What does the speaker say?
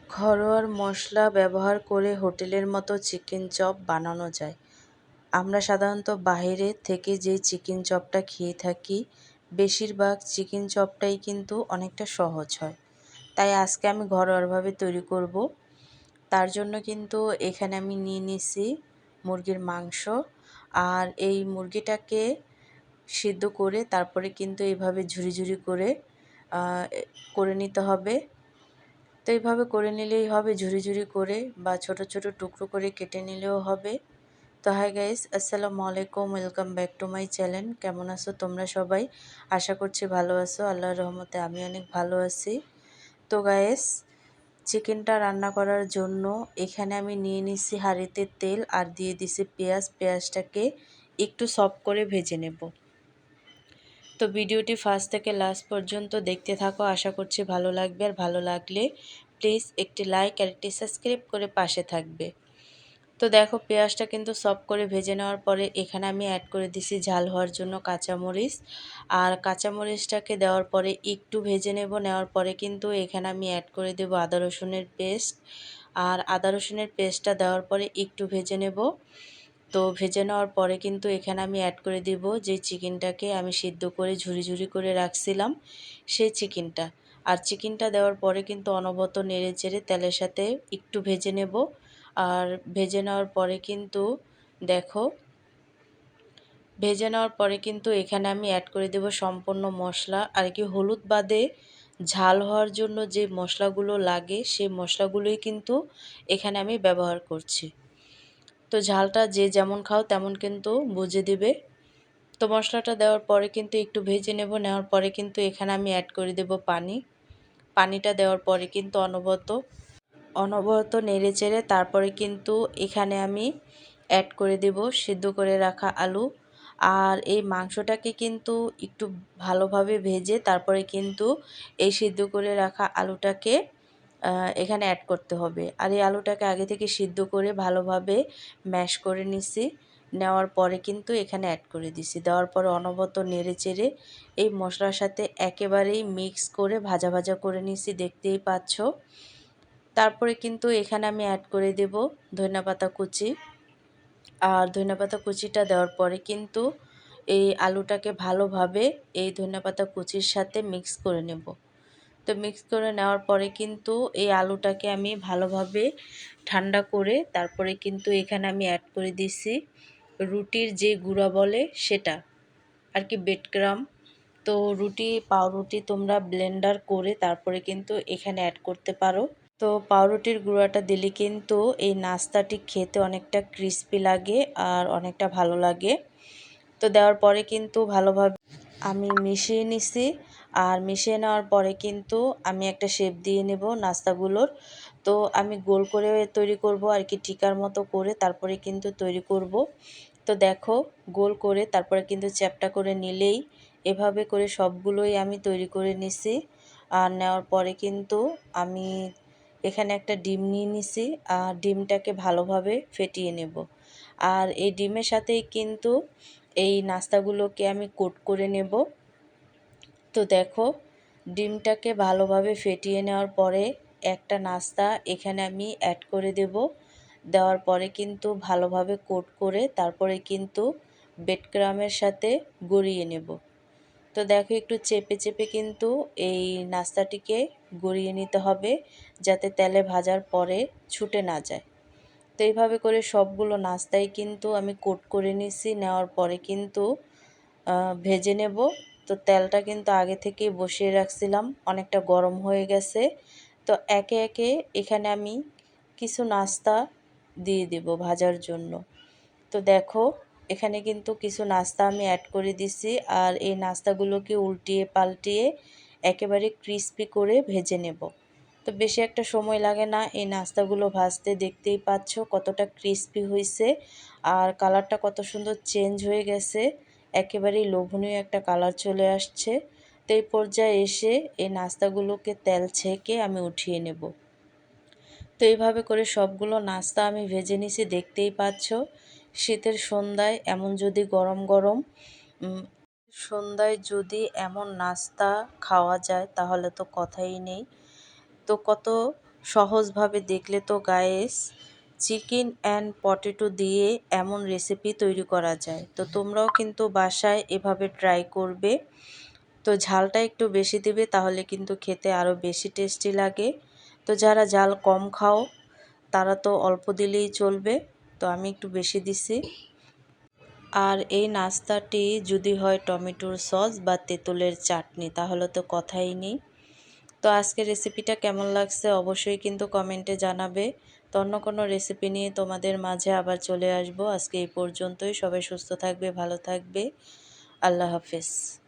ঘরোয়া মশলা ব্যবহার করে হোটেলের মতো চিকেন চপ বানানো যায়। আমরা সাধারণত বাইরে থেকে যে চিকেন চপটা খেয়ে থাকি, বেশিরভাগ চিকেন চপটাই কিন্তু অনেকটা সহজ হয়। তাই আজকে আমি ঘরোয়াভাবে তৈরি করব। তার জন্য কিন্তু এখানে আমি নিয়ে নিছি মুরগির মাংস। আর এই মুরগিটাকে সিদ্ধ করে তারপরে কিন্তু এইভাবে ঝুরি ঝুরি করে করে নিতে হবে। তো এইভাবে করে নিলেই হবে, ঝুরি ঝুরি করে বা ছোট ছোট টুকরো করে কেটে নিলেও হবে। তো হাই গাইস, আসসালামু আলাইকুম, welcome back to my channel. কেমন আছো তোমরা সবাই? আশা করছি ভালো আছো। আল্লাহর রহমতে আমি অনেক ভালো আছি। তো গাইস, চিকেনটা রান্না করার জন্য এখানে আমি নিয়ে নিছি হাঁড়িতে তেল আর দিয়ে দিছি পেঁয়াজ। পেঁয়াজটাকে একটু সফট করে ভেজে নেব। তো ভিডিওটি ফার্স্ট থেকে লাস্ট পর্যন্ত দেখতে থাকো, আশা করছি ভালো লাগবে। আর ভালো লাগলে প্লিজ একটি লাইক আর একটি সাবস্ক্রাইব করে পাশে থাকবে। তো দেখো, পেঁয়াজটা কিন্তু সফট করে ভেজে নেওয়ার পরে এখানে আমি অ্যাড করে দিছি ঝাল হওয়ার জন্য কাঁচামরিচ। আর কাঁচামরিচটাকে দেওয়ার পরে একটু ভেজে নেওয়ার পরে কিন্তু এখানে আমি অ্যাড করে দেব আদা রসুনের পেস্ট। আর আদা রসুনের পেস্টটা দেওয়ার পরে একটু ভেজে নেব। তো ভেজে নেওয়ার পরে কিন্তু এখানে আমি অ্যাড করে দিব যে চিকেনটাকে আমি সিদ্ধ করে ঝুরি ঝুরি করে রাখছিলাম, সেই চিকেনটা। আর চিকেনটা দেওয়ার পরে কিন্তু অনবরত নেড়ে চেড়ে তেলের সাথে একটু ভেজে নেব। আর ভেজে নেওয়ার পরে কিন্তু দেখো, ভেজে নেওয়ার পরে কিন্তু এখানে আমি অ্যাড করে দেব সম্পূর্ণ মশলা। আর কি হলুদ বাদে ঝাল হওয়ার জন্য যে মশলাগুলো লাগে সেই মশলাগুলোই কিন্তু এখানে আমি ব্যবহার করছি। তো ঝালটা যে যেমন খাও তেমন কিন্তু বুঝে দিবে। তো মশলাটা দেওয়ার পরে কিন্তু একটু ভেজে নেওয়ার পরে কিন্তু এখানে আমি অ্যাড করে দেব পানি। পানিটা দেওয়ার পরে কিন্তু অনবরত নেড়ে চেড়ে তারপরে কিন্তু এখানে আমি অ্যাড করে দেব সিদ্ধ করে রাখা আলু। আর এই মাংসটাকে কিন্তু একটু ভালোভাবে ভেজে তারপরে কিন্তু এই সিদ্ধ করে রাখা আলুটাকে এখানে অ্যাড করতে হবে। আর এই আলুটাকে আগে থেকে সিদ্ধ করে ভালোভাবে ম্যাশ করে নিছি। নেওয়ার পরে কিন্তু এখানে অ্যাড করে দিছি। দেওয়ার পরে অনবরত নেড়ে চেড়ে এই মশলার সাথে একেবারেই মিক্স করে ভাজা ভাজা করে নিছি, দেখতেই পাচ্ছ। তারপরে কিন্তু এখানে আমি অ্যাড করে দেব ধনেপাতা কুচি। আর ধনেপাতা কুচিটা দেওয়ার পরে কিন্তু এই আলুটাকে ভালোভাবে এই ধনেপাতা কুচির সাথে মিক্স করে নেব। তো মিক্স করে নেওয়ার পরে কিন্তু এই আলুটাকে আমি ভালোভাবে ঠান্ডা করে তারপরে কিন্তু এখানে আমি অ্যাড করে দিছি রুটির যে গুঁড়া বলে সেটা, আর কি বেডক্রাম। তো পাউরুটি তোমরা ব্লেন্ডার করে তারপরে কিন্তু এখানে অ্যাড করতে পারো। তো পাউরুটির গুঁড়াটা দিলে কিন্তু এই নাস্তাটি খেতে অনেকটা ক্রিস্পি লাগে আর অনেকটা ভালো লাগে। তো দেওয়ার পরে কিন্তু ভালোভাবে আমি মিশিয়ে নিছি। আর মিশিয়ে নেওয়ার পরে কিন্তু আমি একটা শেপ দিয়ে নেব নাস্তাগুলোর। তো আমি গোল করে তৈরি করব আর কি, টিকার মতো করে তারপরে কিন্তু তৈরি করব। তো দেখো, গোল করে তারপরে কিন্তু চ্যাপটা করে নিলেই এভাবে করে সবগুলোই আমি তৈরি করে নিছি। আর নেওয়ার পরে কিন্তু আমি এখানে একটা ডিম নিয়ে নিছি। আর ডিমটাকে ভালোভাবে ফেটিয়ে নেব। আর এই ডিমের সাথেই কিন্তু এই নাস্তাগুলোকে আমি কোট করে নেব। তো দেখো, ডিমটাকে ভালোভাবে ফেটিয়ে নেওয়ার পরে একটা নাস্তা এখানে আমি অ্যাড করে দেব। দেওয়ার পরে কিন্তু ভালোভাবে কোট করে তারপরে কিন্তু বেডক্রামের সাথে গড়িয়ে নেব। তো দেখো, একটু চেপে চেপে কিন্তু এই নাস্তাটিকে গড়িয়ে নিতে হবে যাতে তেলে ভাজার পরে ছুটে না যায়। তো এইভাবে করে সবগুলো নাস্তাই কিন্তু আমি কোট করে নিছি। নেওয়ার পরে কিন্তু ভেজে নেব। তো তেলটা কিন্তু আগে থেকেই বসিয়ে রাখছিলাম, অনেকটা গরম হয়ে গেছে। তো একে একে এখানে আমি কিছু নাস্তা দিয়ে দেব ভাজার জন্য। তো দেখো, এখানে কিন্তু কিছু নাস্তা আমি অ্যাড করে দিছি। আর এই নাস্তাগুলোকে উল্টিয়ে পাল্টিয়ে একেবারে ক্রিস্পি করে ভেজে নেব। তো বেশি একটা সময় লাগে না এই নাস্তাগুলো ভাজতে, দেখতেই পাচ্ছ কতটা ক্রিস্পি হয়েছে। আর কালারটা কত সুন্দর চেঞ্জ হয়ে গেছে, একেবারেই লোভনীয় একটা কালার চলে আসছে। তো এই পর্যায়ে এসে এই নাস্তাগুলোকে তেল ছেঁকে আমি উঠিয়ে নেব। তো এইভাবে করে সবগুলো নাস্তা আমি ভেজে নিছি, দেখতেই পাচ্ছ। শীতের সন্ধ্যায় এমন যদি গরম গরম সন্ধ্যায় এমন নাস্তা খাওয়া যায় তাহলে তো কথাই নেই। তো কত সহজভাবে দেখলে তো গায়েস চিকেন অ্যান্ড পটেটো দিয়ে এমন রেসিপি তৈরি করা যায়। তো তোমরাও কিন্তু বাসায় এভাবে ট্রাই করবে। তো ঝালটা একটু বেশি দিবে, তাহলে কিন্তু খেতে আরও বেশি টেস্টি লাগে। তো যারা ঝাল কম খাও তারা তো অল্প দিলেই চলবে, তো আমি একটু বেশি দিছি। আর এই নাস্তাটি যদি হয় টমেটোর সস বা তেঁতুলের চাটনি, তাহলে তো কথাই নেই। তো আজকের রেসিপিটা কেমন লাগছে অবশ্যই কিন্তু কমেন্টে জানাবে। তো অন্য কোনো রেসিপি নিয়ে তোমাদের মাঝে আবার চলে আসবো। আজকে এই পর্যন্তই। সবাই সুস্থ থাকবে, ভালো থাকবে। আল্লাহ হাফেজ।